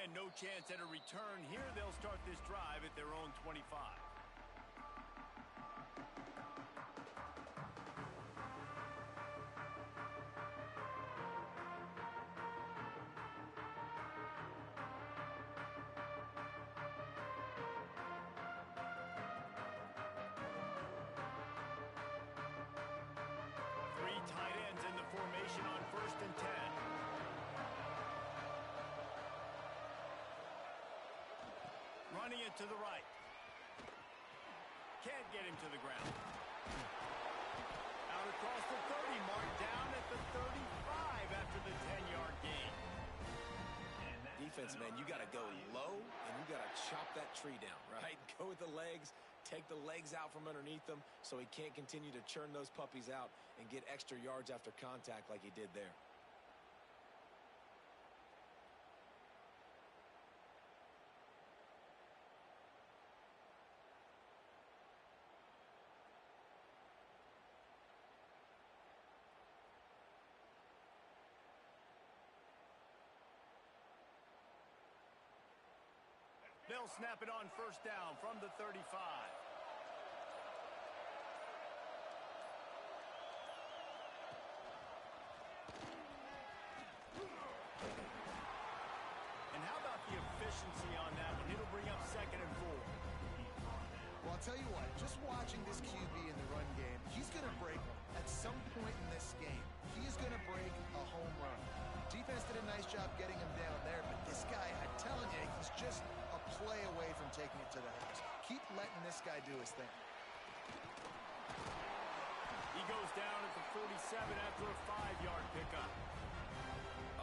And no chance at a return here. They'll start this drive at their own 25. Three tight ends in the formation on 1st and 10. Running it to the right. Can't get him to the ground. Out across the 30, marked down at the 35 after the 10-yard gain. Defense, man, you got to go low, and you got to chop that tree down, right? Go with the legs, take the legs out from underneath them so he can't continue to churn those puppies out and get extra yards after contact like he did there. They'll snap it on 1st down from the 35. And how about the efficiency on that one? It'll bring up 2nd and 4. Well, I'll tell you what, just watching this QB in the run game, he's going to break at some point in this game. He is going to break a home run. Defense did a nice job getting him down there, but this guy, I'm telling you, he's just a play away from taking it to the house. Keep letting this guy do his thing. He goes down at the 47 after a 5-yard pickup.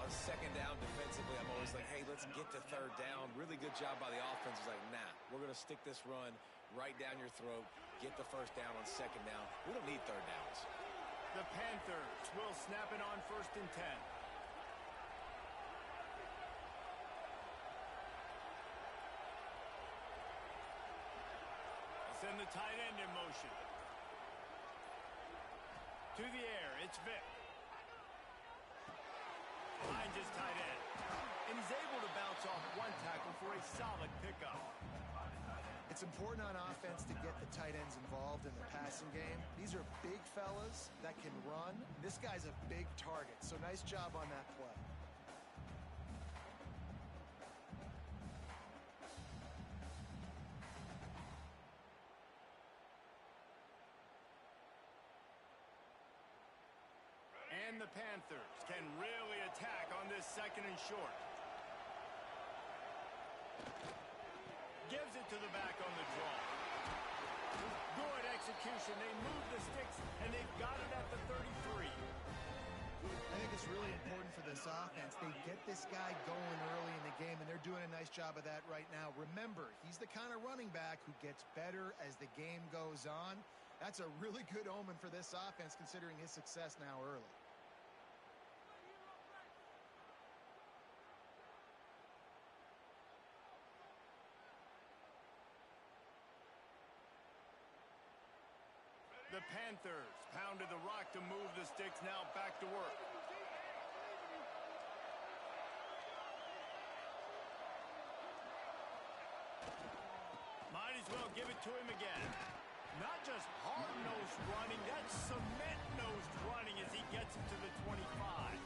On 2nd down defensively, I'm always like, hey, let's get to 3rd down. Really good job by the offense. It's like, nah, we're going to stick this run right down your throat, get the 1st down on 2nd down. We don't need 3rd downs. The Panthers will snap it on 1st and 10. Send the tight end in motion. To the air, it's Vic. Finds his tight end. And he's able to bounce off one tackle for a solid pickup. It's important on offense to get the tight ends involved in the passing game. These are big fellas that can run. This guy's a big target, so nice job on that play. And the Panthers can really attack on this 2nd and short. Gives it to the back on the draw. Good execution. They move the sticks, and they've got it at the 33. I think it's really important for this offense. They get this guy going early in the game, and they're doing a nice job of that right now. Remember, he's the kind of running back who gets better as the game goes on. That's a really good omen for this offense, considering his success now early. The Panthers pounded the rock to move the sticks, now back to work. Might as well give it to him again. Not just hard-nosed running, that's cement-nosed running as he gets it to the 25.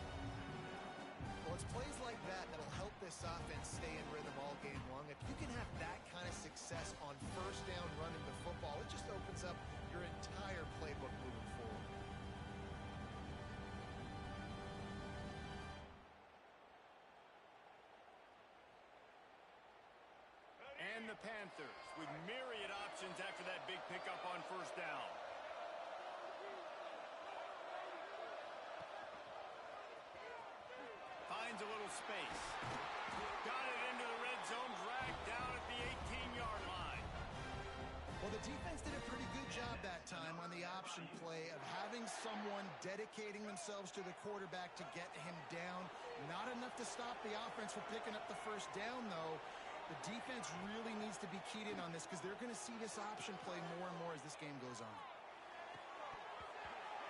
Well, it's plays like that that'll help this offense stay in rhythm all game long. If you can have that kind of success on 1st down running the football, it just opens up your entire playbook moving forward. And the Panthers with myriad options after that big pickup on 1st down. Finds a little space. Got it into the red zone, dragged down at the 18-yard line. Well, the defense did a pretty good job that time on the option play of having someone dedicating themselves to the quarterback to get him down. Not enough to stop the offense from picking up the 1st down, though. The defense really needs to be keyed in on this because they're going to see this option play more and more as this game goes on.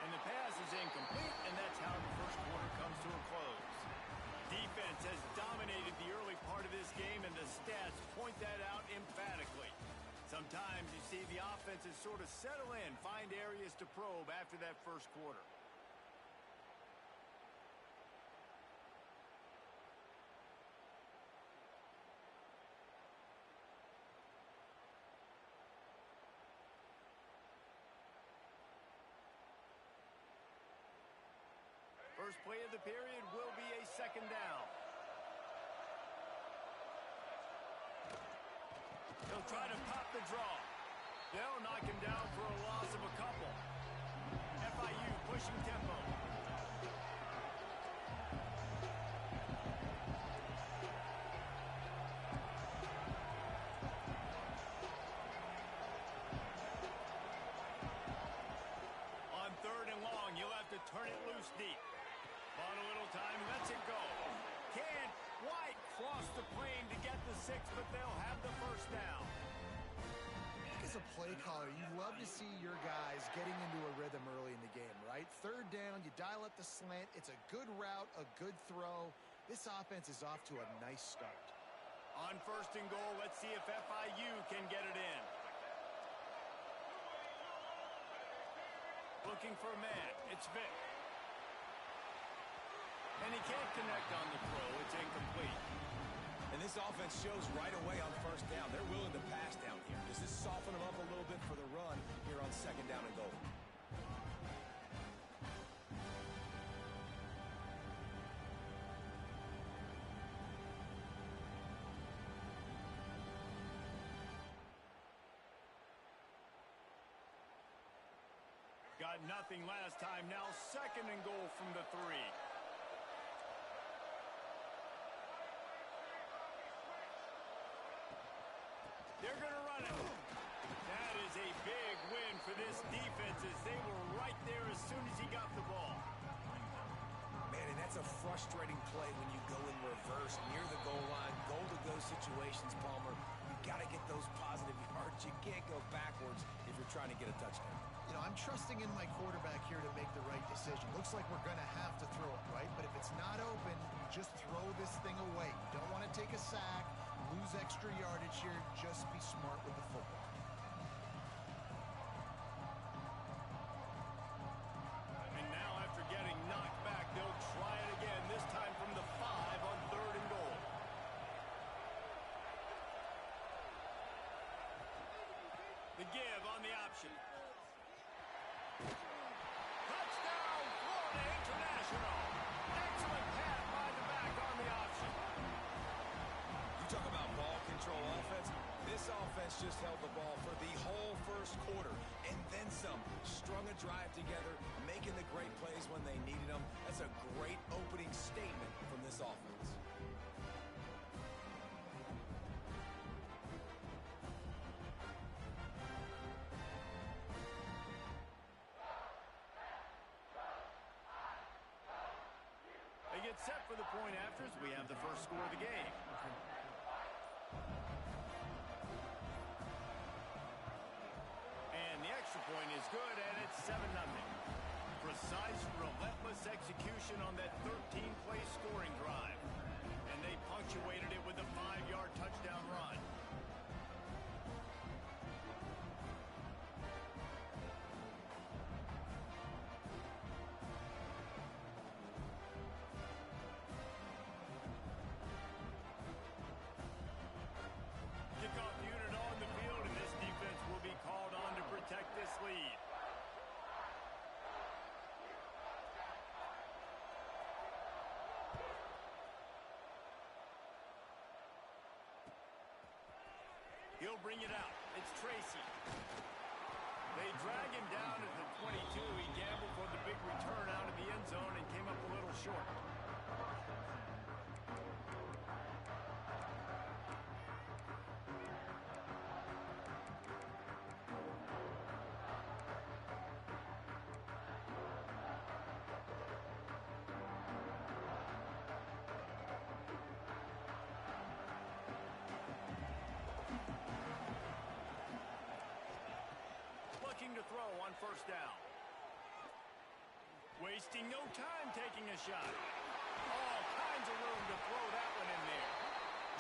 And the pass is incomplete, and that's how the 1st quarter comes to a close. defense has dominated the early part of this game, and the stats point that out emphatically. Sometimes you see the offenses sort of settle in, find areas to probe after that first quarter. First play of the period will be a second down. He'll try to pop the draw. They'll knock him down for a loss of a couple. FIU pushing tempo. On third and long, you'll have to turn it loose deep. On a little time, lets it go. Can't quite cross the plane to get the 6, but they'll have the first down. As a play caller, you love to see your guys getting into a rhythm early in the game, right? Third down, you dial up the slant. It's a good route, a good throw. This offense is off to a nice start. On first and goal, let's see if FIU can get it in. Looking for a man. It's Vic. And he can't connect on the throw. It's incomplete. And this offense shows right away on first down. They're willing to pass down here. Does this soften them up a little bit for the run here on second down and goal? Got nothing last time. Now second and goal from the 3. They're going to run it. That is a big win for this defense as they were right there as soon as he got the ball. Man, and that's a frustrating play when you go in reverse near the goal line, goal-to-go situations, Palmer. You got to get those positive yards. You can't go backwards if you're trying to get a touchdown. You know, I'm trusting in my quarterback here to make the right decision. Looks like we're going to have to throw it, right? But if it's not open, just throw this thing away. You don't want to take a sack, lose extra yardage here. Just be smart with the football. And now after getting knocked back, they'll try it again, this time from the 5 on third and goal. The give on the option. Touchdown, Florida International. Excellent pass by the back on the option. You talk about ball control offense. This offense just held the ball for the whole first quarter and then some. Strung a drive together, making the great plays when they needed them. That's a great opening statement from this offense. They get set for the point afters. We have the first score of the game. And the extra point is good, and it's 7-0. Precise, relentless execution on that 13-play scoring drive. And they punctuated it with a 5-yard touchdown run. Kickoff unit on the field, and this defense will be called on to protect this lead. He'll bring it out. It's Tracy. They drag him down at the 22. He gambled for the big return out of the end zone and came up a little short. Looking to throw on first down. Wasting no time taking a shot. All kinds tons of room to throw that one in there.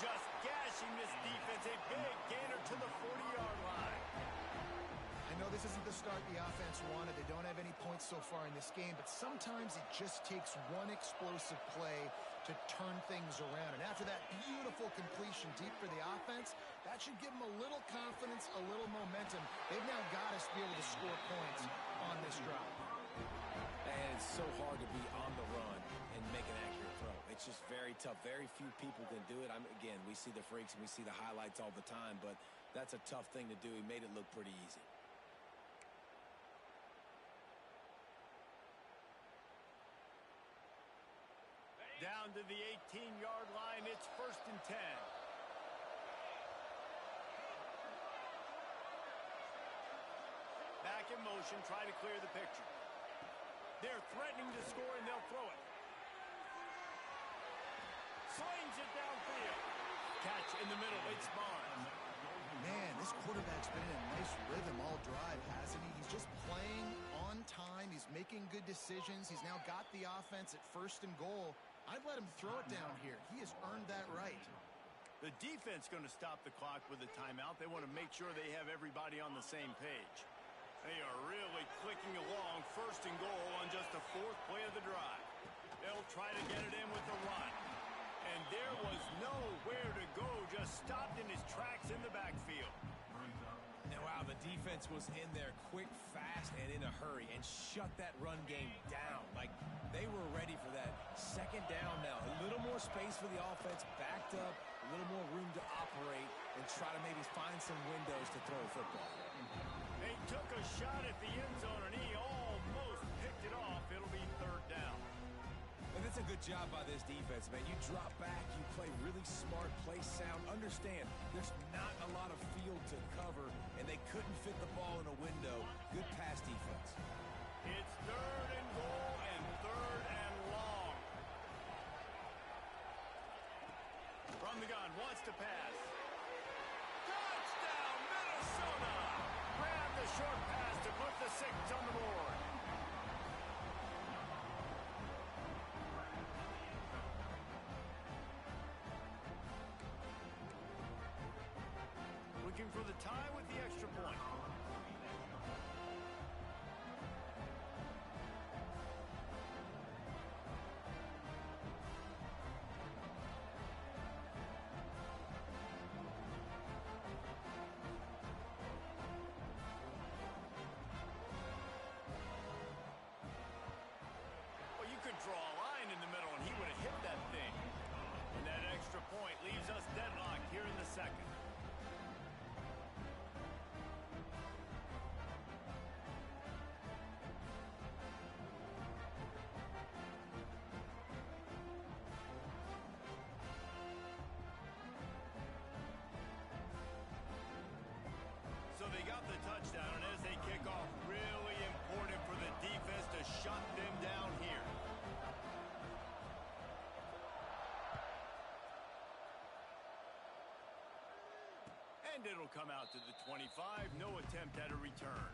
Just gashing this defense. A big gainer to the 40-yard line. I know this isn't the start the offense wanted. They don't have any points so far in this game, but sometimes it just takes one explosive play to turn things around. And after that beautiful completion deep for the offense, that should give them a little confidence, a little momentum. They've now got us to be able to score points on this drive. And it's so hard to be on the run and make an accurate throw. It's just very tough. Very few people can do it. Again, we see the freaks and we see the highlights all the time, but that's a tough thing to do. He made it look pretty easy. Down to the 18-yard line. It's 1st and 10. Back in motion, try to clear the picture. They're threatening to score, and they'll throw it. Slings it downfield. Catch in the middle. It's Barnes. Man, this quarterback's been in a nice rhythm all drive, hasn't he? He's just playing on time. He's making good decisions. He's now got the offense at 1st and goal. I'd let him throw it down here. He has earned that right. The defense going to stop the clock with a timeout. They want to make sure they have everybody on the same page. They are really clicking along. 1st and goal on just the 4th play of the drive. They'll try to get it in with the run. And there was nowhere to go. Just stopped in his tracks in the backfield. And wow, the defense was in there quick, fast, and in a hurry and shut that run game down. Like, they were ready for that. 2nd down now. A little more space for the offense, backed up, a little more room to operate and try to maybe find some windows to throw a football. They took a shot at the end zone, and he almost picked it off. It'll be 3rd down. And that's a good job by this defense, man. You drop back, you play really smart, play sound. Understand, there's not a lot of field to cover, and they couldn't fit the ball in a window. Good pass defense. It's 3rd and goal and 3rd and long. From the gun, wants to pass. Touchdown, Minnesota! Grab the short pass to put the 6 on the board. Looking for the tie with the extra point. Well, you could draw a line in the middle and he would have hit that thing. And that extra point leaves us deadlocked here in the 2nd. So they got the touchdown, and as they kick off, really important for the defense to shut them down here. And it'll come out to the 25. No attempt at a return.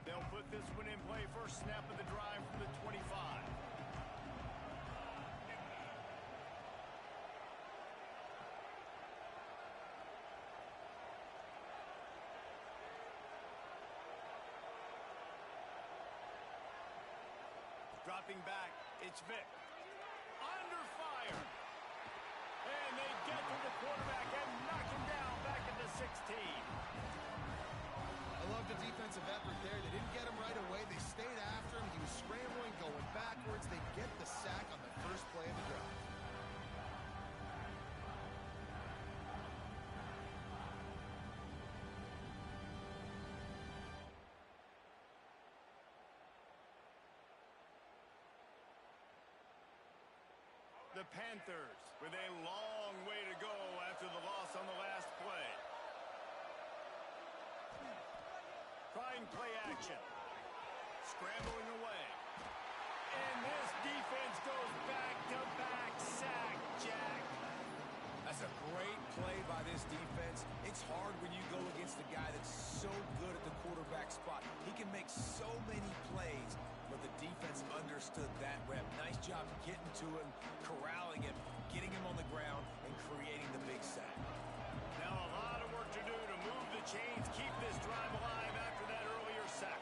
They'll put this one in play. First snap of the drive from the 25. Dropping back, it's Vic. Under fire. And they get to the quarterback and knock him down back at the 16. I love the defensive effort there. They didn't get him right away. They stayed after him. He was scrambling, going backwards. They get the sack on the first play of the drive. The Panthers with a long way to go after the loss on the last play. Trying play action. Scrambling away. And this defense goes back-to-back sack, Jack. That's a great play by this defense. It's hard when you go against a guy that's so good at the quarterback spot. He can make so many plays, but the defense understood that rep. Nice job getting to him, corralling him, getting him on the ground, and creating the big sack. Now a lot of work to do to move the chains, keep this drive alive after that earlier sack.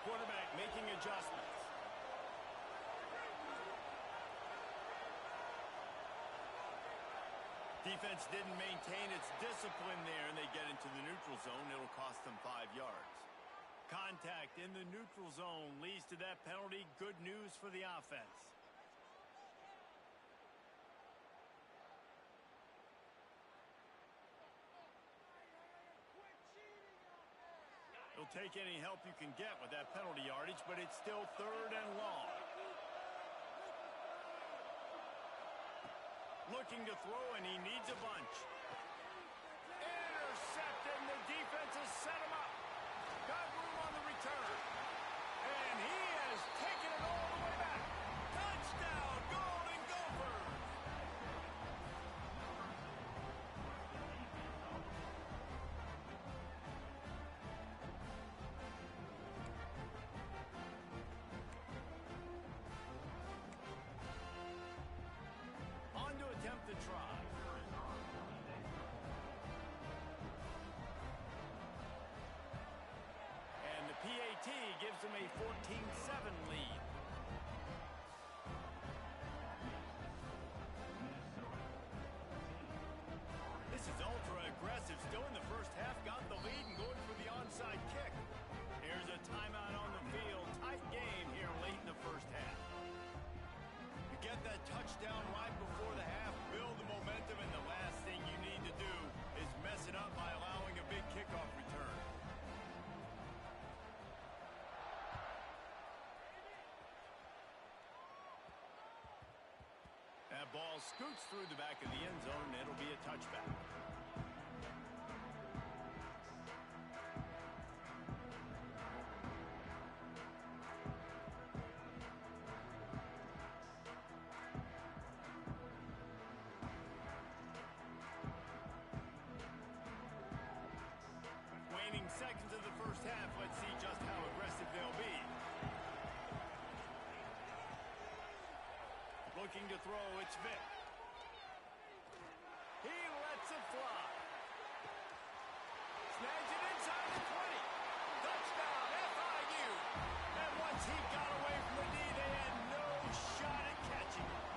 Quarterback making adjustments. Defense didn't maintain its discipline there, and they get into the neutral zone. It'll cost them 5 yards. Contact in the neutral zone leads to that penalty. Good news for the offense. You'll take any help you can get with that penalty yardage, but it's still 3rd and long. Looking to throw, and he needs a bunch. Intercepted, and the defense has set him up. Got room on the return. And he has taken it all the way back. Touchdown, Golden Gophers! On to attempt the try. And the PAT gives them a 14-7 lead. This is ultra aggressive. Still in the first half, got the lead and going for the onside kick. Here's a timeout on the field. Tight game here late in the first half. You get that touchdown right before the half, build the momentum, and the last thing you need to do is mess it up by allowing a big kickoff return. That ball scoots through the back of the end zone, and it'll be a touchback. Waning seconds of the first half. Let's see just how aggressive they'll be. Looking to throw, it's Vick. He lets it fly. Snags it inside the 20. Touchdown, FIU. And once he got away from the knee, they had no shot at catching him.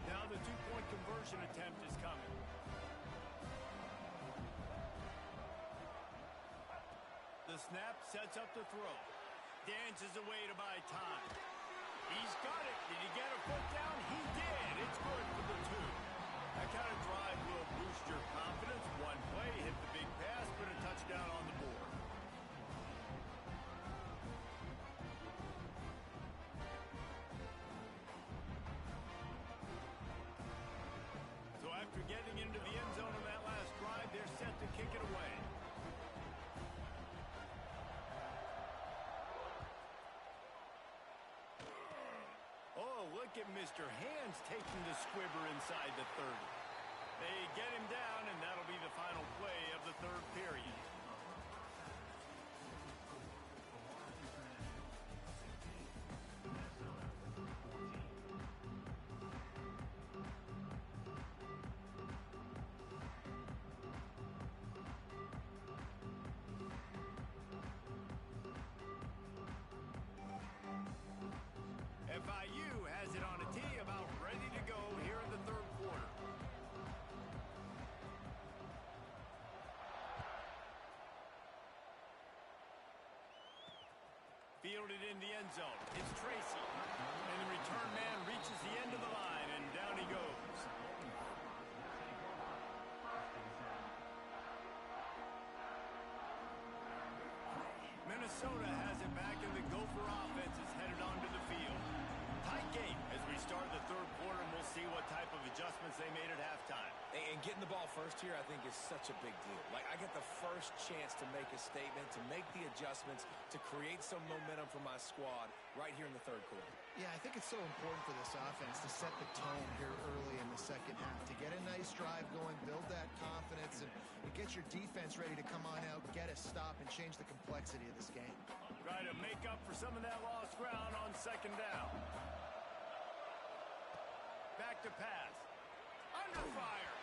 Now the two-point conversion attempt is coming. The snap sets up the throw. Dances away to buy time. He's got it. Did he get a foot down? He did. It's good for the 2. That kind of drive will boost your confidence. One play, hit the big pass, put a touchdown on the board. So after getting into the end zone on that last drive, they're set to kick it away. Oh, look at Mr. Hands taking the squibber inside the 30. They get him down, and that'll be the final play of the 3rd period. FIU has it on a tee, about ready to go here in the 3rd quarter. Fielded in the end zone. It's Tracy. And the return man reaches the end of the line, and down he goes. Minnesota has it back, and the Gopher offense is headed onto the field. Tight game as we start the third quarter, and we'll see what type of adjustments they made at halftime. And getting the ball first here, I think, is such a big deal. Like, I get the first chance to make a statement, to make the adjustments, to create some momentum for my squad right here in the third quarter. Yeah, I think it's so important for this offense to set the tone here early in the second half, to get a nice drive going, build that confidence, and get your defense ready to come on out, get a stop, and change the complexity of this game. Try to make up for some of that lost ground on second down. Back to pass. Under fire.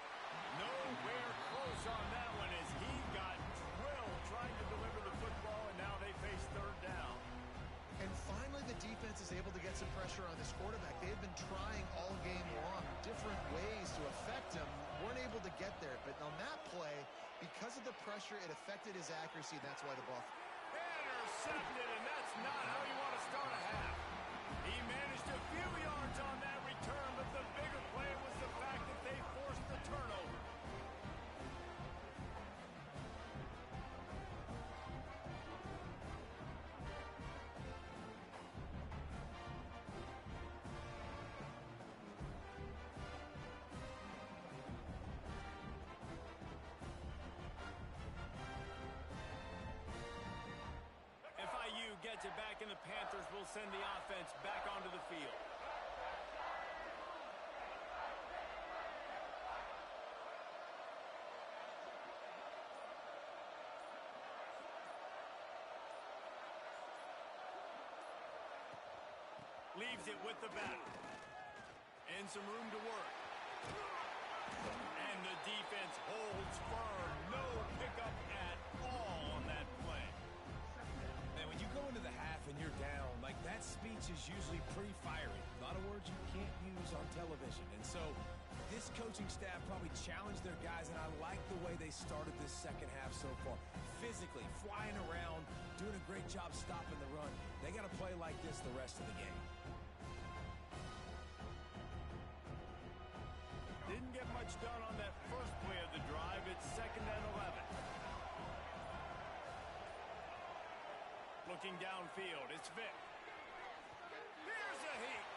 Nowhere close on that one as he got drilled trying to deliver the football, and now they face third down. And finally, the defense is able to get some pressure on this quarterback. They had been trying all game long, different ways to affect him, weren't able to get there. But on that play, because of the pressure, it affected his accuracy. That's why the ball... Intercepted, and that's not how you want to start a half. He managed a few yards on that return, but the bigger play was the fact that they forced the turnover. Gets it back, and the Panthers will send the offense back onto the field. Leaves it with the back. And some room to work. And the defense holds firm. No pickup at all on that play. When you go into the half and you're down, like, that speech is usually pretty fiery. A lot of words you can't use on television. And so this coaching staff probably challenged their guys, and I like the way they started this second half so far. Physically, flying around, doing a great job stopping the run. They got to play like this the rest of the game. Didn't get much done on that first play of the drive. It's 2nd and 11. Looking downfield, it's Vick. Here's a heat.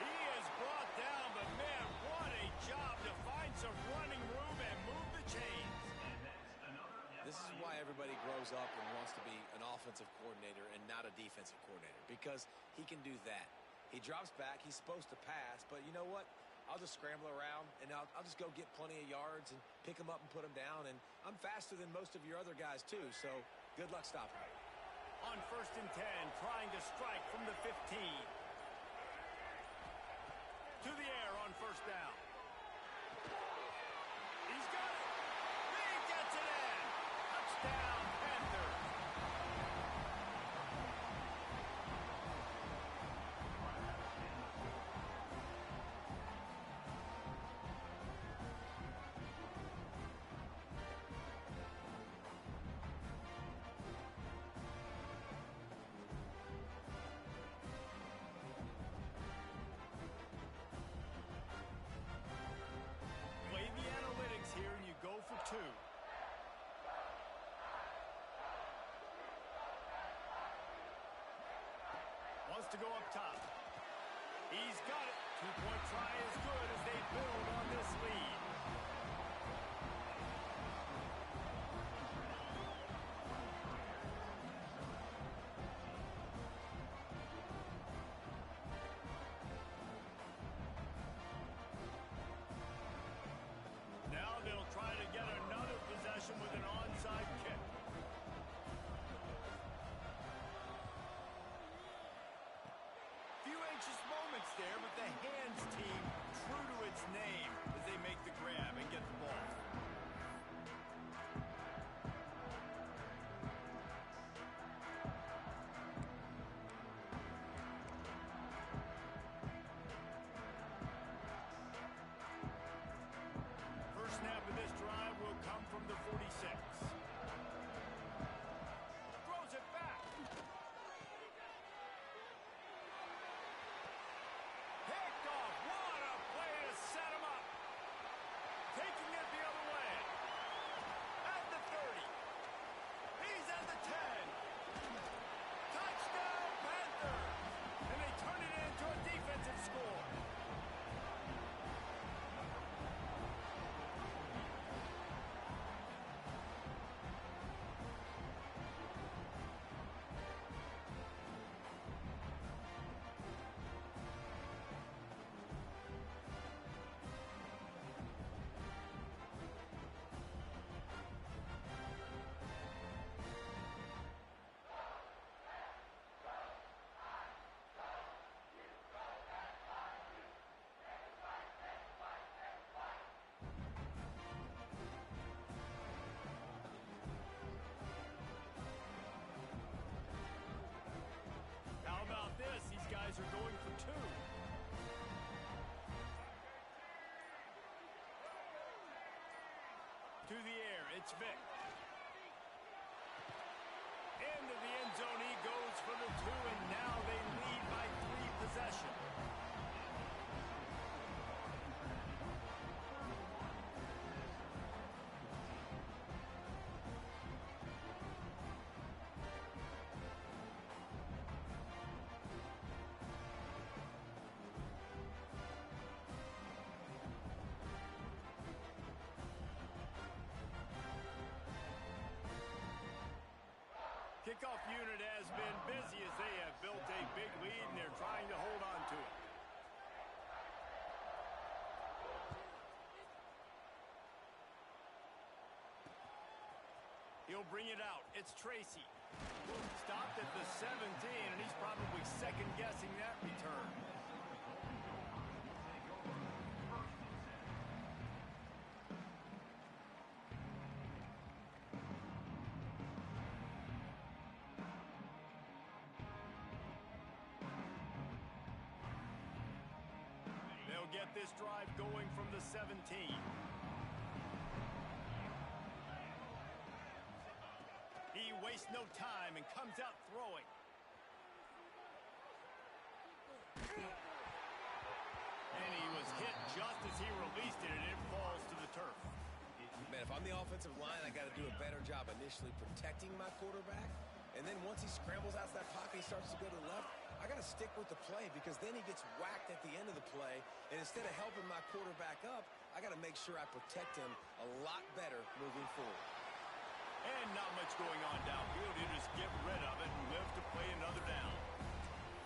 He is brought down, but man, what a job to find some running room and move the chains. This is why everybody grows up and wants to be an offensive coordinator and not a defensive coordinator, because he can do that. He drops back, he's supposed to pass, but you know what? I'll just scramble around, and I'll just go get plenty of yards and pick them up and put them down. And I'm faster than most of your other guys, too, so good luck stopping me. On 1st and 10, trying to strike from the 15. To the air on 1st down. He's got it. He gets it in. Touchdown, Panthers. For 2. Wants to go up top. He's got it. 2-point try is good as they build on this lead. Now they'll try to get another possession with an onside kick. Few anxious moments there, but the hands team true to its To the air, it's Vic. Into the end zone he goes for the 2, and now they lead by 3 possessions. Kickoff unit has been busy as they have built a big lead, and they're trying to hold on to it. He'll bring it out. It's Tracy. Stopped at the 17, and he's probably second-guessing that return. Get this drive going from the 17. He wastes no time and comes out throwing. And he was hit just as he released it, and it falls to the turf. Man, if I'm the offensive line, I got to do a better job initially protecting my quarterback. And then once he scrambles out of that pocket, he starts to go to the left, I got to stick with the play because then he gets whacked at the end of the play. And instead of helping my quarterback up, I got to make sure I protect him a lot better moving forward. And not much going on downfield. You just get rid of it and live to play another down.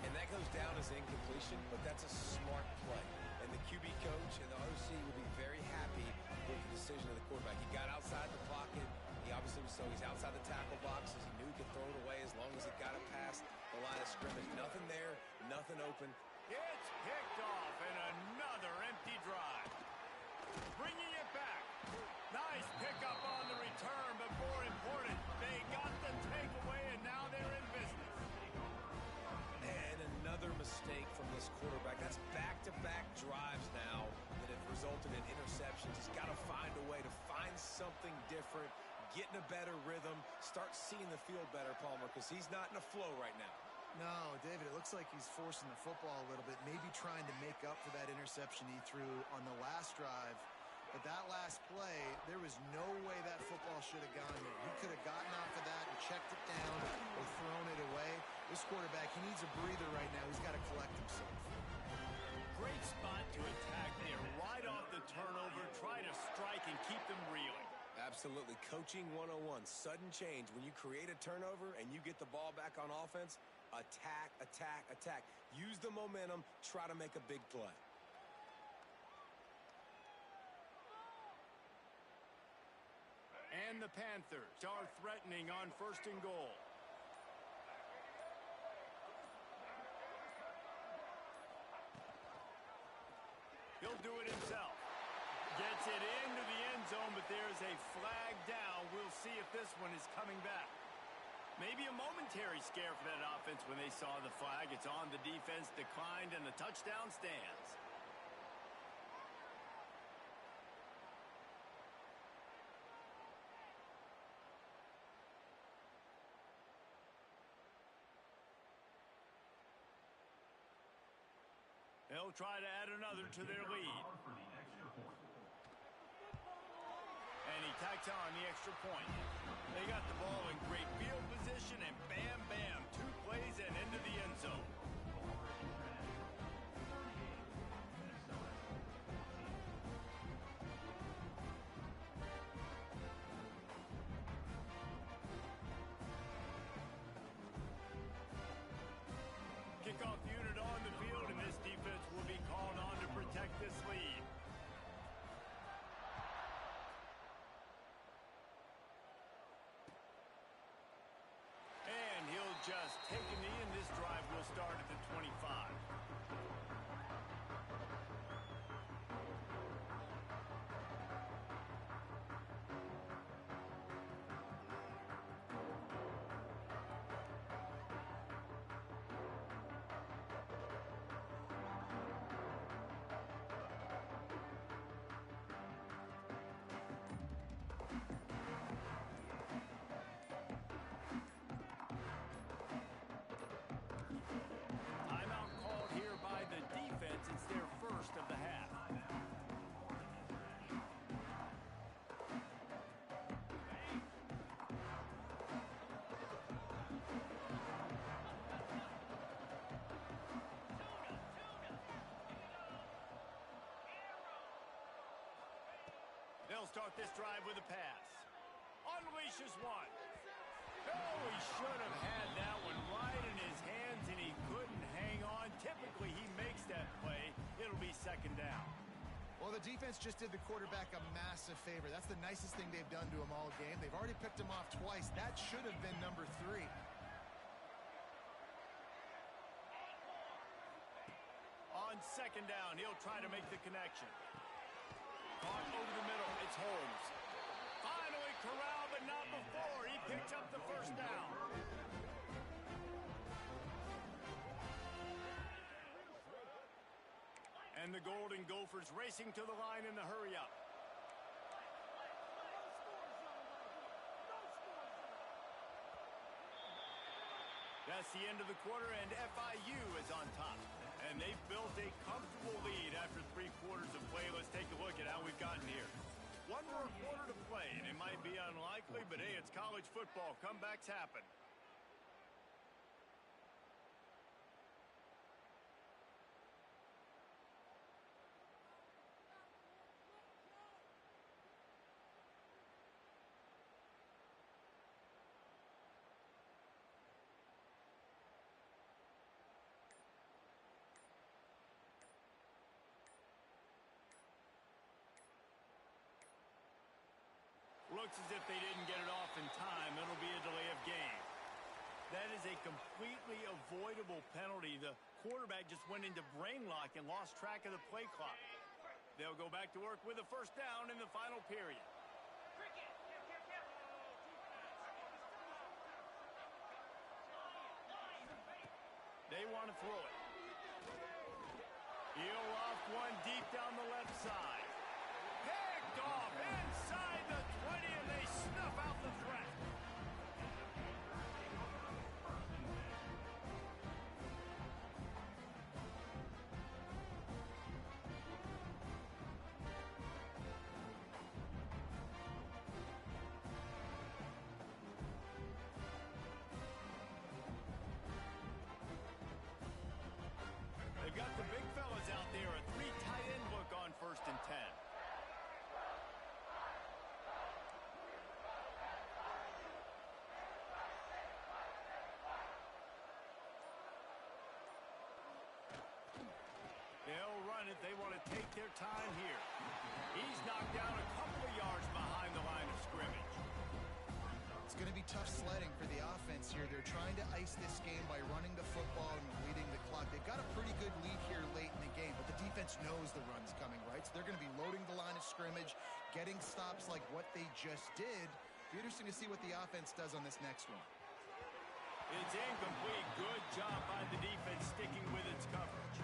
And that goes down as incompletion, but that's a smart play. And the QB coach and the OC will be very happy with the decision of the quarterback. He got outside the pocket. He obviously was he's outside the tackle box as he knew he could throw it away as long as it got it past the line of scrimmage. Nothing there, nothing open. It's picked off, and another empty drive. Bringing it back. Nice pickup on the return, but more important, they got the takeaway, and now they're in business. And another mistake from this quarterback. That's back-to-back drives now that have resulted in interceptions. He's got to find a way to find something different, get in a better rhythm, start seeing the field better, Palmer, because he's not in a flow right now. No, David, it looks like he's forcing the football a little bit, maybe trying to make up for that interception he threw on the last drive. But that last play, there was no way that football should have gone there. He could have gotten off of that and checked it down or thrown it away. This quarterback, he needs a breather right now. He's got to collect himself. Great spot to attack there. Right off the turnover, try to strike and keep them reeling. Absolutely. Coaching 101. Sudden change. When you create a turnover and you get the ball back on offense, attack, attack, attack. Use the momentum. Try to make a big play. And the Panthers are threatening on 1st and goal. He'll do it himself. Gets it into the end zone, but there's a flag down. We'll see if this one is coming back. Maybe a momentary scare for that offense when they saw the flag. It's on, the defense declined, and the touchdown stands. They'll try to add another to their lead. And he tacks on the extra point. They got the ball in great field position, and bam, bam, 2 plays and into the end zone. Kickoff unit on the field, and this defense will be called on to protect this lead. And he'll just take a knee, and this drive will start They'll start this drive with a pass. Unleashes one. Oh, he should have had that one right in his hands, and he couldn't hang on. Typically, he makes that play. It'll be second down. Well, the defense just did the quarterback a massive favor. That's the nicest thing they've done to him all game. They've already picked him off twice. That should have been number 3. On second down, he'll try to make the connection. Caught over the middle. It's Holmes. Finally corralled, but not before. He picks up the first down. And the Golden Gophers racing to the line in the hurry-up. That's the end of the quarter, and FIU is on top. And they've built a comfortable lead after 3 quarters of play. Let's take a look at how we've gotten here. One more quarter to play, and it might be unlikely, but hey, it's college football. Comebacks happen. Looks as if they didn't get it off in time. It'll be a delay of game. That is a completely avoidable penalty. The quarterback just went into brain lock and lost track of the play clock. They'll go back to work with a first down in the final period. They want to throw it. He'll loft one deep down the left side. Picked off inside the 20, and they snuff out the threat. They've got the big fellas out there. A 3 tight end look on 1st and 10. They'll run it. They want to take their time here. He's knocked down a couple of yards behind the line of scrimmage. It's going to be tough sledding for the offense here. They're trying to ice this game by running the football and leading the clock. They've got a pretty good lead here late in the game, but the defense knows the run's coming, right? So they're going to be loading the line of scrimmage, getting stops like what they just did. Be interesting to see what the offense does on this next one. It's incomplete. Good job by the defense sticking with its coverage.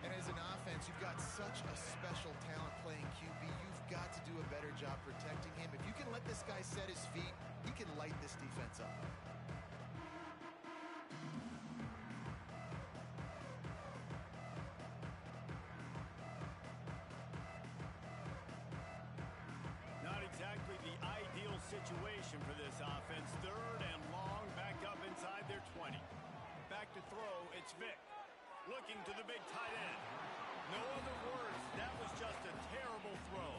And as an offense, you've got such a special talent playing QB. You've got to do a better job protecting him. If you can let this guy set his feet, he can light this defense up. Not exactly the ideal situation for this offense. 3rd and long, backed up inside their 20. Back to throw, it's Vick. Looking to the big tight end. No other words. That was just a terrible throw.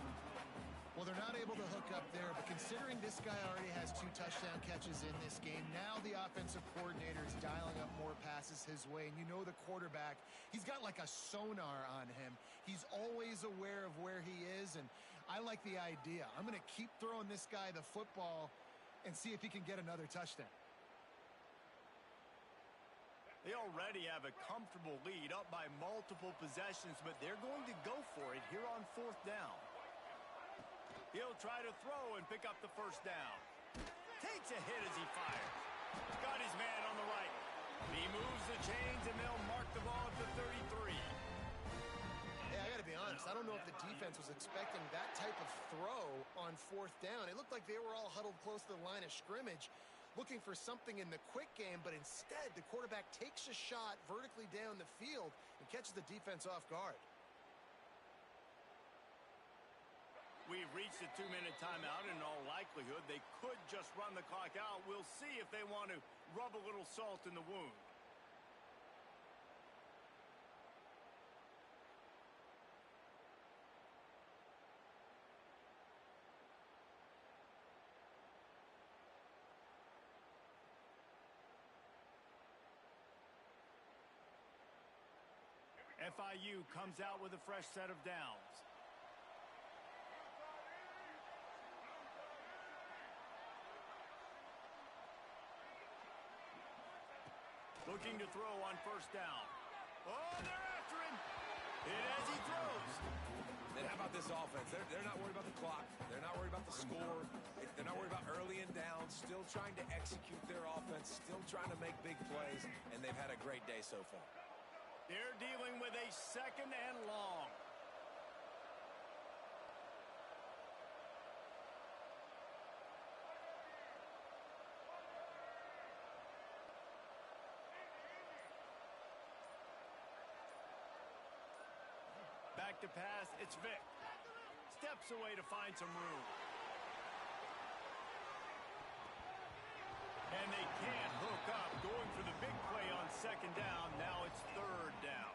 Well, they're not able to hook up there, but considering this guy already has 2 touchdown catches in this game, now the offensive coordinator is dialing up more passes his way. And you know the quarterback, he's got like a sonar on him. He's always aware of where he is, and I like the idea. I'm going to keep throwing this guy the football and see if he can get another touchdown. They already have a comfortable lead, up by multiple possessions, but they're going to go for it here on 4th down. He'll try to throw and pick up the first down. Takes a hit as he fires. Got his man on the right. He moves the chains, and they'll mark the ball at the 33. Yeah, I got to be honest. I don't know if the defense was expecting that type of throw on 4th down. It looked like they were all huddled close to the line of scrimmage, looking for something in the quick game, but instead the quarterback takes a shot vertically down the field and catches the defense off guard. We've reached the 2-minute timeout. In all likelihood, they could just run the clock out. We'll see if they want to rub a little salt in the wound. FIU comes out with a fresh set of downs. Looking to throw on first down. Oh, they're after him. Hit as he throws. And how about this offense? They're not worried about the clock. They're not worried about the score. They're not worried about early and down. Still trying to execute their offense. Still trying to make big plays. And they've had a great day so far. They're dealing with a second and long. Back to pass, it's Vic. Steps away to find some room. And they can't hook up. Going for the big play on second down. Now it's third down.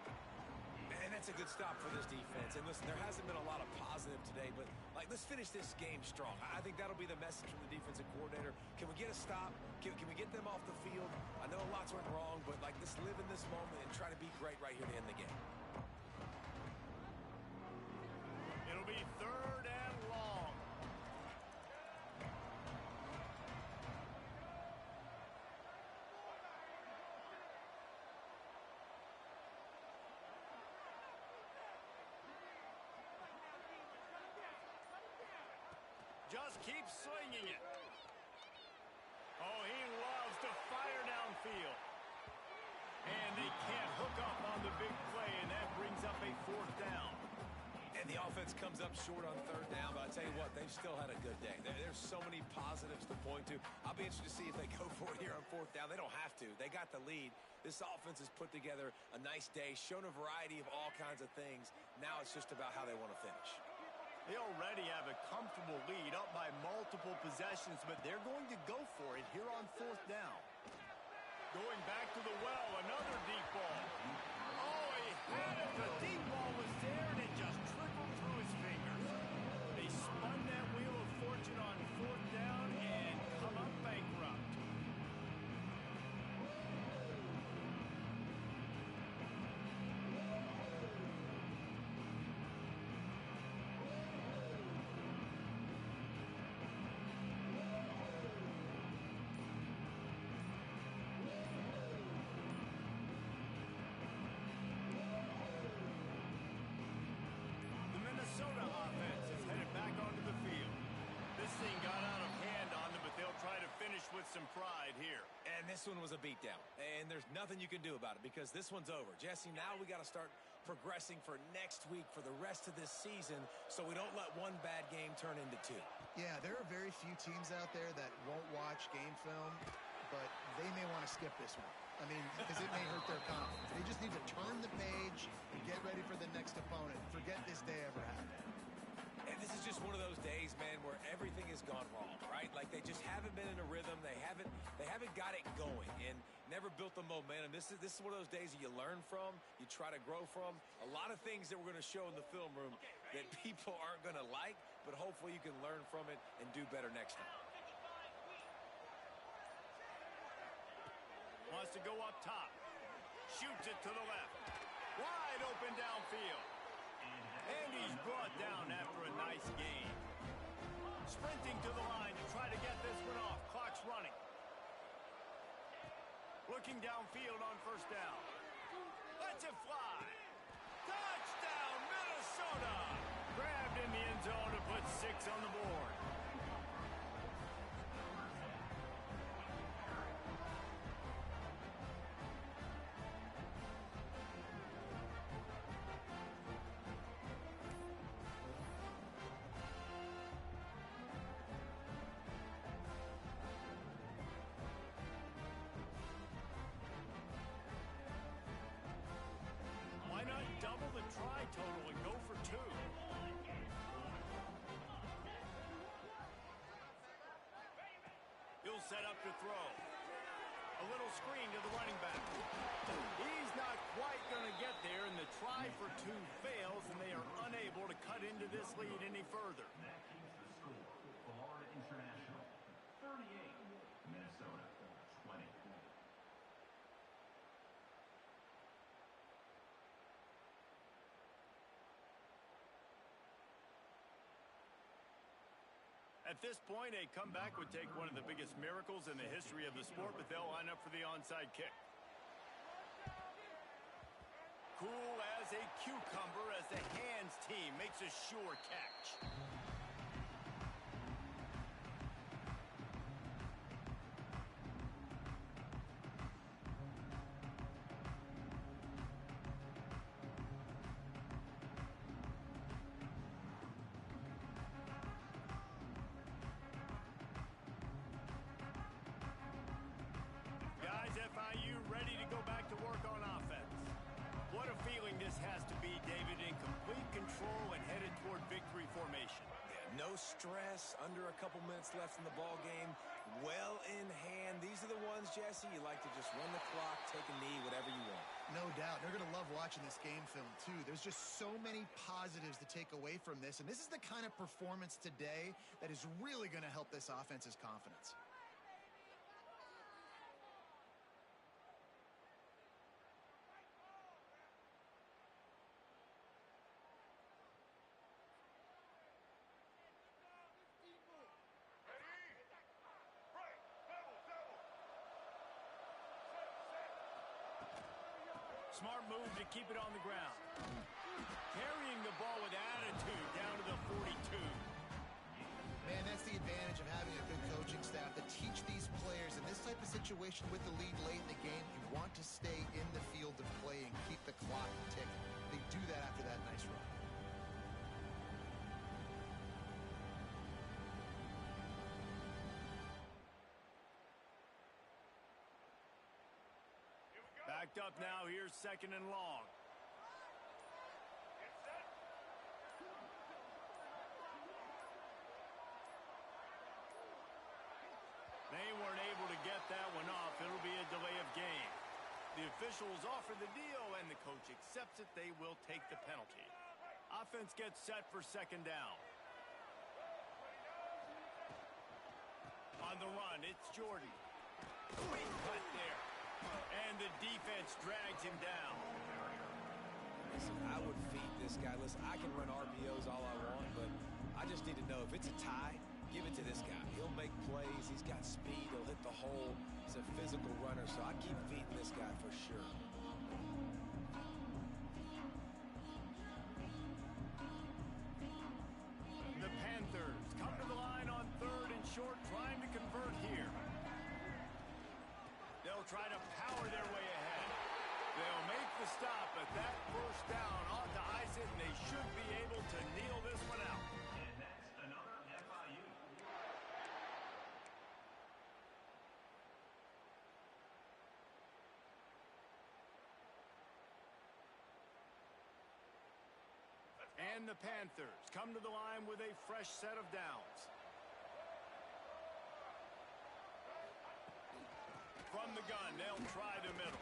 And that's a good stop for this defense. And listen, there hasn't been a lot of positive today, but let's finish this game strong. I think that'll be the message from the defensive coordinator. Can we get a stop? Can we get them off the field? I know lots went wrong, but let's live in this moment and try to be great right here to end the game. It'll be third and long. Just keep swinging it. Oh, he loves to fire downfield. And they can't hook up on the big play, and that brings up a fourth down. And the offense comes up short on third down, but I tell you what, they've still had a good day. There's so many positives to point to. I'll be interested to see if they go for it here on fourth down. They don't have to. They got the lead. This offense has put together a nice day, shown a variety of all kinds of things. Now it's just about how they want to finish. They already have a comfortable lead up by multiple possessions, but they're going to go for it here on fourth down. Going back to the well, another deep ball. Oh, he had it. The deep ball was there, and it just trickled through his fingers. They spun that wheel of fortune on fourth down and come up bankrupt. Minnesota offense is headed back onto the field. This thing got out of hand on them, but they'll try to finish with some pride here. And this one was a beatdown. And there's nothing you can do about it because this one's over. Jesse, now we got to start progressing for next week for the rest of this season so we don't let one bad game turn into two. Yeah, there are very few teams out there that won't watch game film, but they may want to skip this one. I mean, because it may hurt their confidence. They just need to turn the page and get ready for the next opponent. Forget this day ever happened. And this is just one of those days, man, where everything has gone wrong, right? Like they just haven't been in a rhythm. They haven't got it going and never built the momentum. This is one of those days that you learn from, you try to grow from. A lot of things that we're going to show in the film room that people aren't going to like, but hopefully you can learn from it and do better next time. Wants to go up top. Shoots it to the left. Wide open downfield. And he's brought down after a nice gain. Sprinting to the line to try to get this one off. Clock's running. Looking downfield on first down. Lets it fly. Touchdown, Minnesota! Grabbed in the end zone to put 6 on the board. Why not double the try total and go for 2? He'll set up to throw. A little screen to the running back. He's not quite going to get there, and the try for 2 fails, and they are unable to cut into this lead any further. Florida International, 38, Minnesota, 20. At this point, a comeback would take one of the biggest miracles in the history of the sport, but they'll line up for the onside kick. Cool as a cucumber as the hands team makes a sure catch. Guys, FIU ready to go back to work on offense. What a feeling this has to be, David, in complete control and headed toward victory formation. Yeah, no stress, under a couple minutes left in the ball game, well in hand. These are the ones, Jesse, you like to just run the clock, take a knee, whatever you want. No doubt. They're going to love watching this game film, too. There's just so many positives to take away from this, and this is the kind of performance today that is really going to help this offense's confidence. Smart move to keep it on the ground. Carrying the ball with attitude down to the 42. Man, that's the advantage of having a good coaching staff to teach these players in this type of situation with the lead late in the game. You want to stay in the field of play and keep the clock ticking. They do that after that nice run. Backed up now. Here's second and long. They weren't able to get that one off. It'll be a delay of game. The officials offer the deal, and the coach accepts it. They will take the penalty. Offense gets set for second down. On the run, it's Jordan. Quick cut there. And the defense drags him down. Listen, I would feed this guy. Listen, I can run RPOs all I want, but I just need to know if it's a tie, give it to this guy. He'll make plays. He's got speed. He'll hit the hole. He's a physical runner, so I keep feeding this guy for sure. The Panthers come to the line on third and short, trying to convert here. They'll try to power their way ahead. They'll make the stop, but that first down ought to ice it, and they should be able to kneel this one out. And that's another FIU. And the Panthers come to the line with a fresh set of downs. From the gun, they'll try the middle.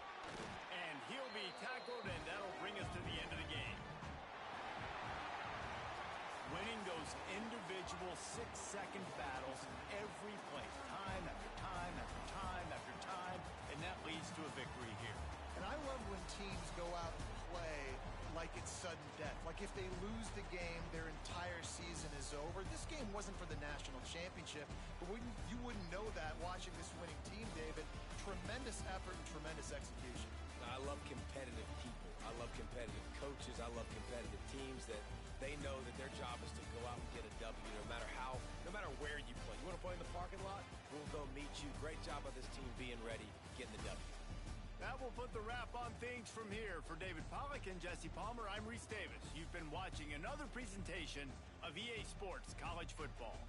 And he'll be tackled, and that'll bring us to the end of the game. Winning those individual 6-second battles every play, time after time after time after time, and that leads to a victory here. And I love when teams go out and play like it's sudden death. Like if they lose the game, their entire season is over. This game wasn't for the national championship, but you wouldn't know that watching this winning team, David. Tremendous effort and tremendous execution. I love competitive people. I love competitive coaches. I love competitive teams that they know that their job is to go out and get a W no matter where you play. You want to play in the parking lot? We'll go meet you. Great job of this team being ready, getting the W. That will put the wrap on things from here. For David Pollack and Jesse Palmer, I'm Reese Davis. You've been watching another presentation of EA Sports College Football.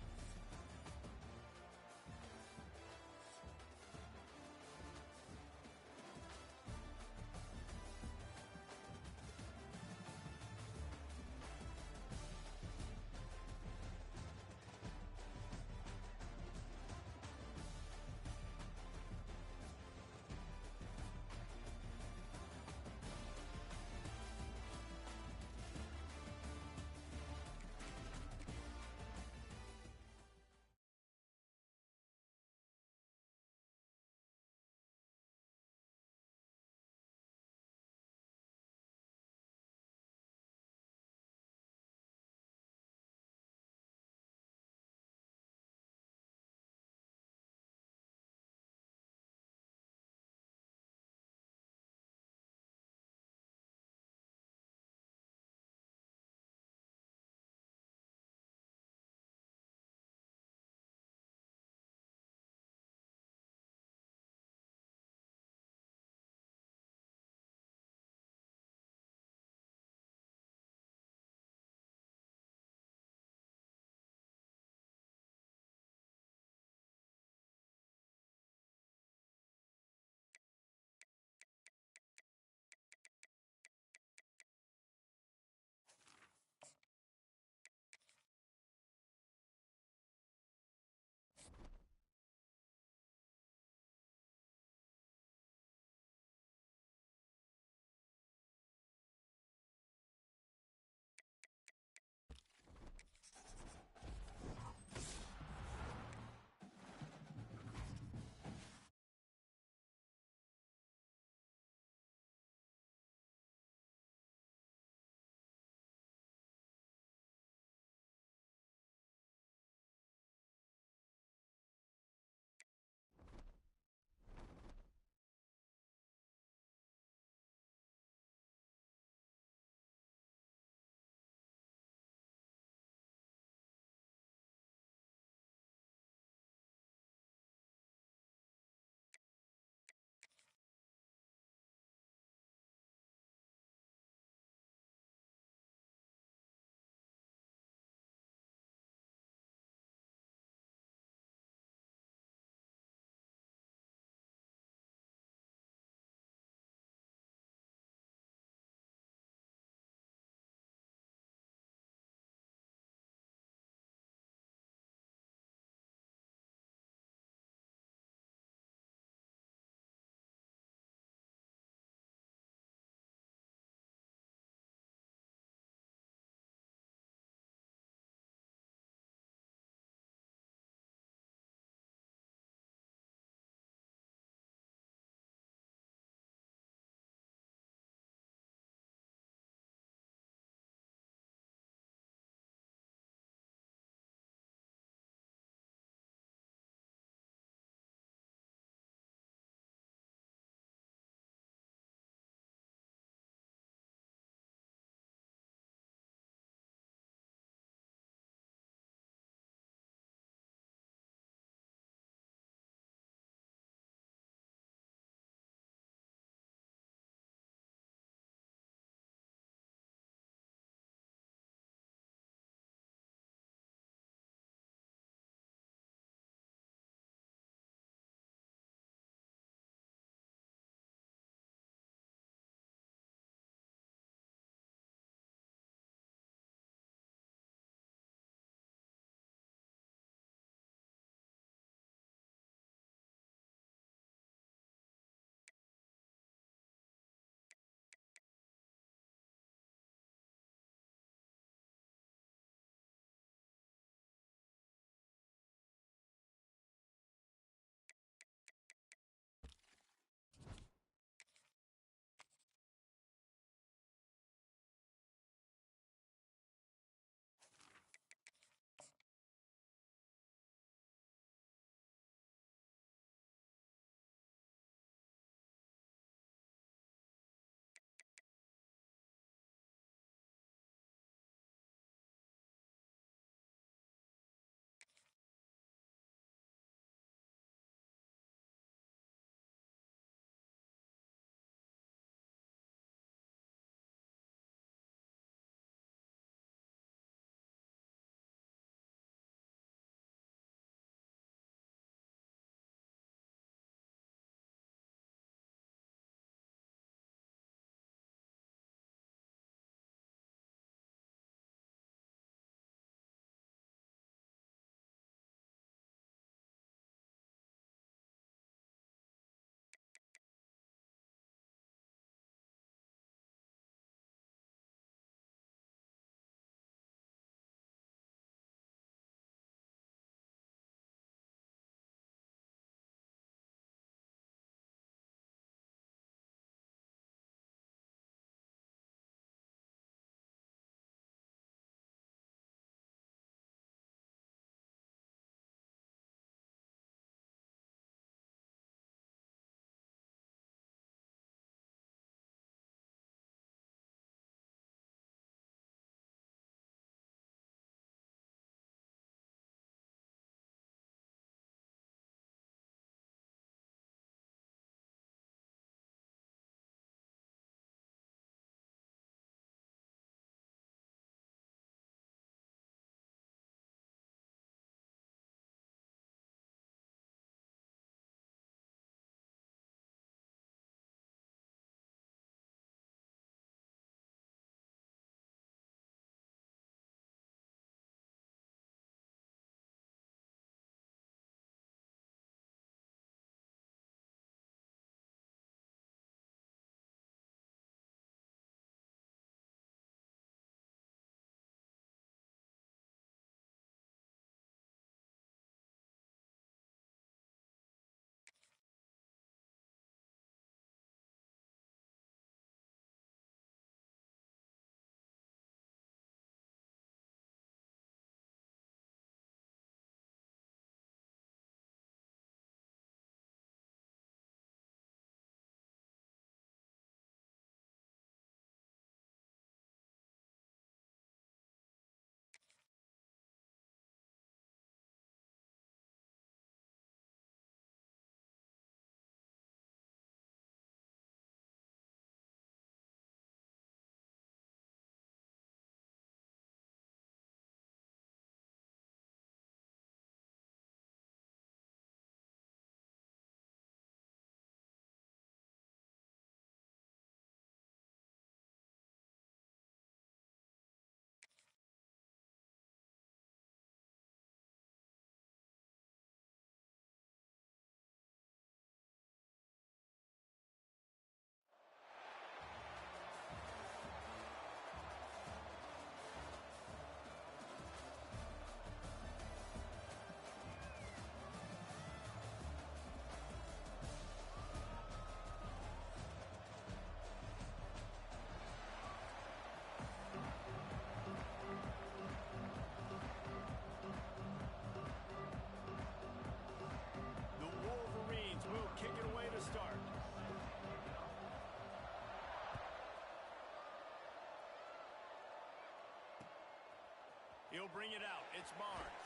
He'll bring it out. It's Barnes.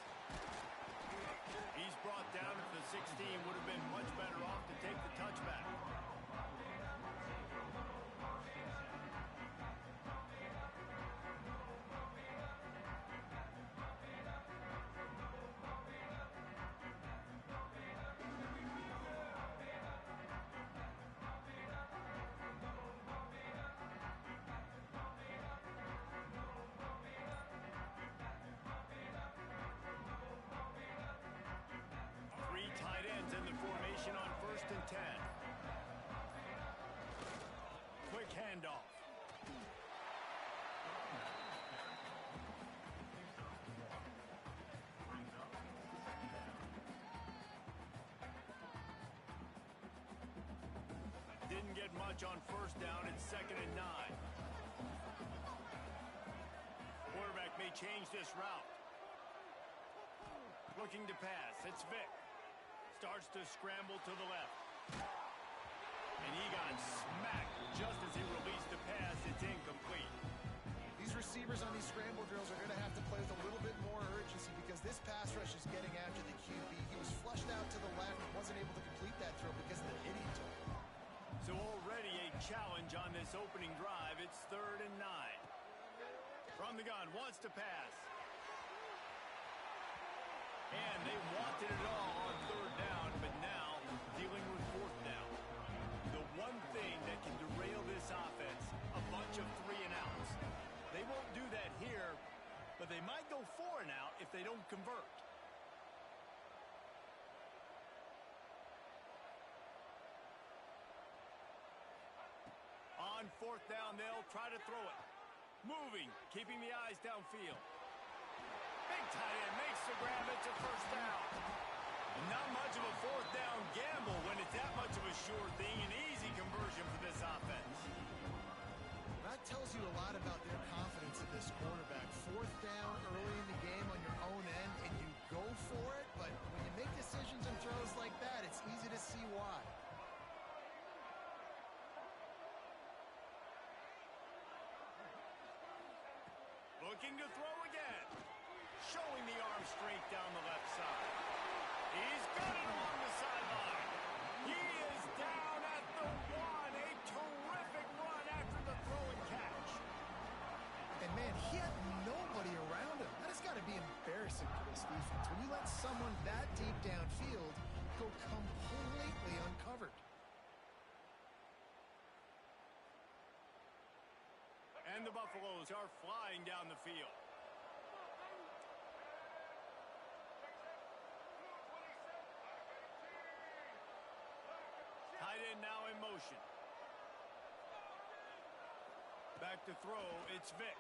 He's brought down at the 16. Would have been much better off to take the touchback. Tight ends in the formation on 1st and 10. Quick handoff. Didn't get much on 1st down. It's 2nd and 9. Quarterback may change this route. Looking to pass. It's Vick. Starts to scramble to the left. And he got smacked just as he released the pass. It's incomplete. These receivers on these scramble drills are going to have to play with a little bit more urgency because this pass rush is getting after the QB. He was flushed out to the left and wasn't able to complete that throw because of the hit he took. So already a challenge on this opening drive. It's 3rd and 9. From the gun, wants to pass. And they wanted it all on 3rd down, but now dealing with 4th down. The one thing that can derail this offense, a bunch of 3 and outs. They won't do that here, but they might go 4 and out if they don't convert. On 4th down, they'll try to throw it. Moving, keeping the eyes downfield. Big tight end makes the grab. It's a 1st down. Not much of a 4th down gamble when it's that much of a sure thing. An easy conversion for this offense. That tells you a lot about their confidence in this quarterback. 4th down early in the game on your own end, and you go for it. But when you make decisions and throws like that, it's easy to see why. Looking to throw again. Showing the arm strength down the left side. He's got it along the sideline. He is down at the 1. A terrific run after the throw and catch. And, man, he had nobody around him. That has got to be embarrassing for this defense. When you let someone that deep downfield go completely uncovered. And the Buffaloes are flying down the field. Tight end now in motion. Back to throw, it's Vick.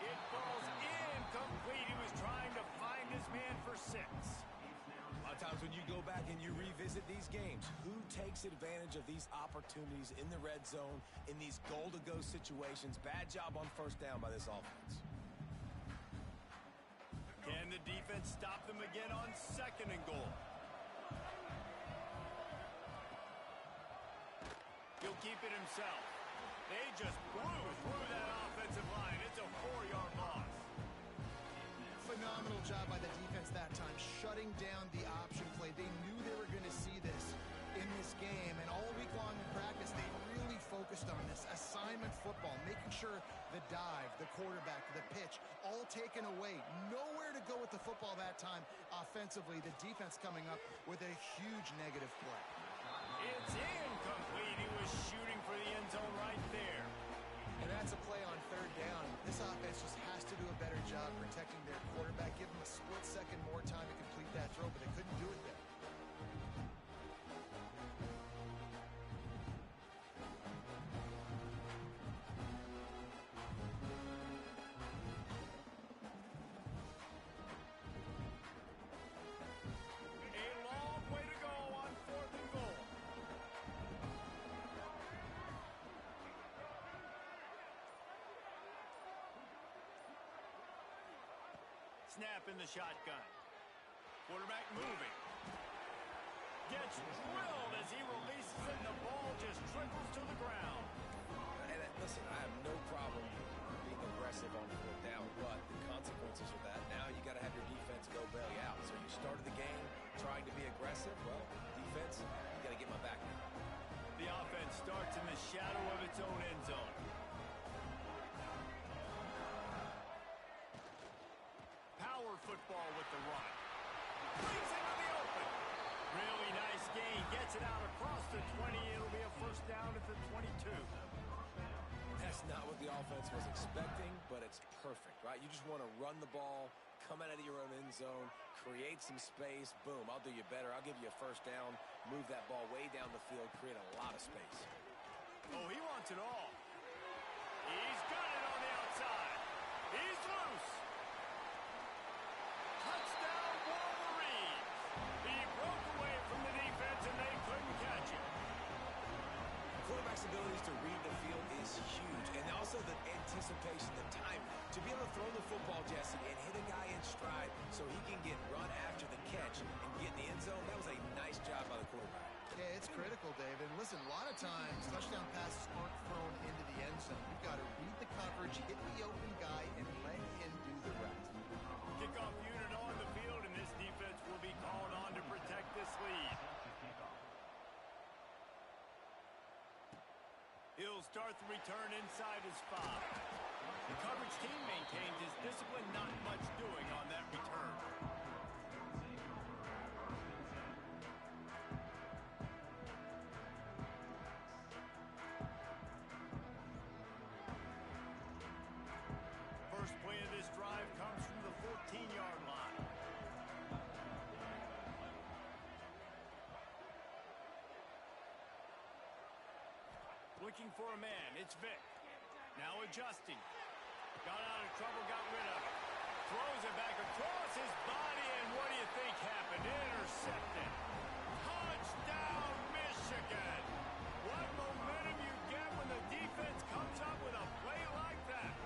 It falls incomplete. He was trying to find his man for 6. A lot of times when you go back and you revisit these games, who takes advantage of these opportunities in the red zone, in these goal-to-go situations? Bad job on 1st down by this offense. Can the defense stop them again on 2nd and goal? He'll keep it himself. They just blew through that offensive line. It's a 4-yard loss. Phenomenal job by the defense that time, shutting down the option play. They knew they were going to see this in this game, and all week long in practice, they really focused on this assignment football, making sure the dive, the quarterback, the pitch, all taken away. Nowhere to go with the football that time offensively. The defense coming up with a huge negative play. It's incomplete. He was shooting for the end zone right there. And that's a play on 3rd down. This offense just has to do a better job protecting their quarterback. Give them a split second more time to complete that throw, but they couldn't do it there. A long way to go on 4th and goal. Snap in the shotgun. Quarterback moving. Gets drilled as he releases it, and the ball just trickles to the ground. And listen, I have no problem being aggressive aggressive on 4th down, but the consequences of that, now you got to have your defense go bail you out. So you started the game trying to be aggressive. Well, defense, you got to get my back now. The offense starts in the shadow of its own end zone. Power football with the run. Brings into the open. Really nice gain. Gets it out across the 20. It'll be a first down at the 22. That's not what the offense was expecting, but it's perfect, right? You just want to run the ball, come out of your own end zone, create some space. Boom, I'll do you better. I'll give you a first down, move that ball way down the field, create a lot of space. Oh, he wants it all. He's got it on the outside. He's loose. Touchdown, Wolverines. He broke away from the defense, and they couldn't catch him. Quarterback's abilities to read the field is huge, and also the anticipation, the time to be able to throw the football, Jesse, and hit a guy in stride so he can get run after the catch and get in the end zone. That was a nice job by the quarterback. Yeah, it's critical, Dave. And listen, a lot of times touchdown passes aren't thrown into the end zone. You've got to read the coverage, hit the open guy, and let him do the rest. Kickoff unit on the field, and this defense will be called on to protect this lead. He'll start the return inside his 5. The coverage team maintains his discipline, not much doing on that return. First play of this drive comes from the 14-yard line. Looking for a man, it's Vic. Now adjusting. Got out of trouble, got rid of it. Throws it back across his body, and what do you think happened? Intercepted. Touchdown, Michigan. What momentum you get when the defense comes up with a play like that.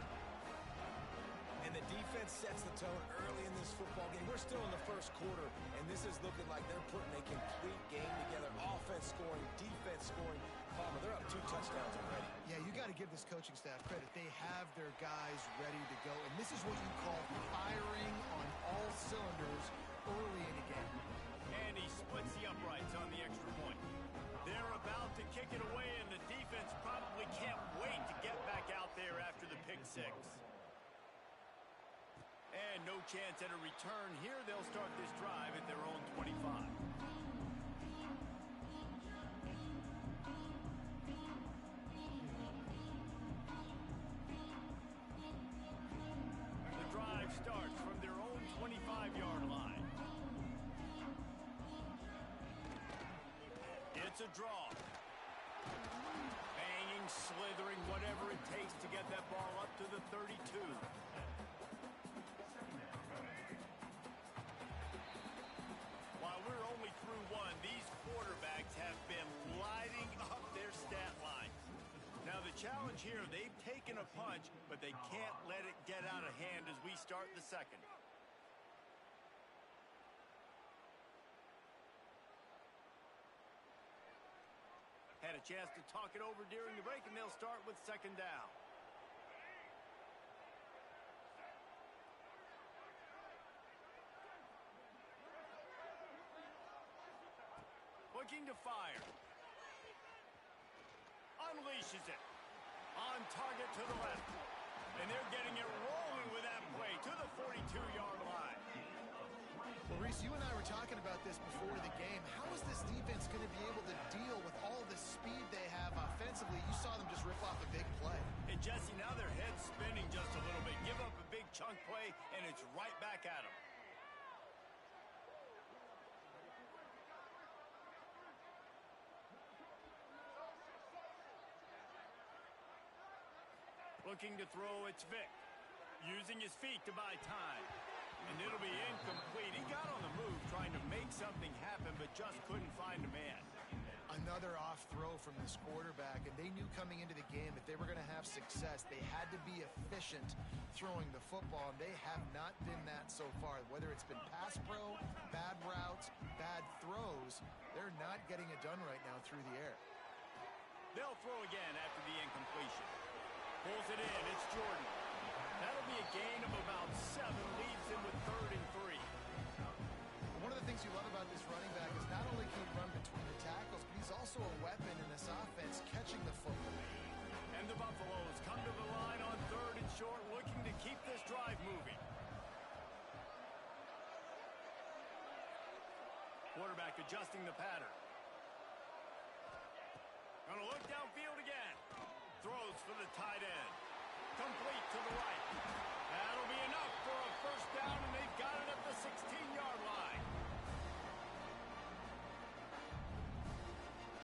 And the defense sets the tone early in this football game. We're still in the first quarter, and this is looking like they're putting a complete game together. Offense scoring, defense scoring. Palmer, they're up 2 touchdowns already. Yeah, you got to give this coaching staff credit. They have their guys ready to go, and this is what you call firing on all cylinders early in a game. And he splits the uprights on the extra point. They're about to kick it away, and the defense probably can't wait to get back out there after the pick 6. And no chance at a return here. They'll start this drive at their own 25. The drive starts from their own 25-yard line. It's a draw. Banging, slithering, whatever it takes to get that ball up to the 32. While we're only through 1, these quarterbacks have been lighting up their stat line. Now the challenge here, they've taken a punch, but they can't let it get out of hand as we start the second. Had a chance to talk it over during the break, and they'll start with second down. Looking to fire. Unleashes it. On target to the left. And they're getting it rolling with that play to the 42-yard line. Well, Reese, you and I were talking about this before the game. How is this defense going to be able to deal with all the speed they have offensively? You saw them just rip off a big play. And Jesse, now their head's spinning just a little bit. Give up a big chunk play, and it's right back at them. Looking to throw, it's Vic. Using his feet to buy time. And it'll be incomplete. He got on the move trying to make something happen, but just couldn't find a man. Another off throw from this quarterback, and they knew coming into the game if they were going to have success, they had to be efficient throwing the football, and they have not been that so far. Whether it's been pass pro, bad routes, bad throws, they're not getting it done right now through the air. They'll throw again after the incompletion. Pulls it in. It's Jordan. That'll be a gain of about 7. Leaves him with 3rd and 3. One of the things you love about this running back is not only can he run between the tackles, but he's also a weapon in this offense catching the football. And the Buffaloes come to the line on 3rd and short, looking to keep this drive moving. Quarterback adjusting the pattern. Gonna look downfield again. Throws for the tight end.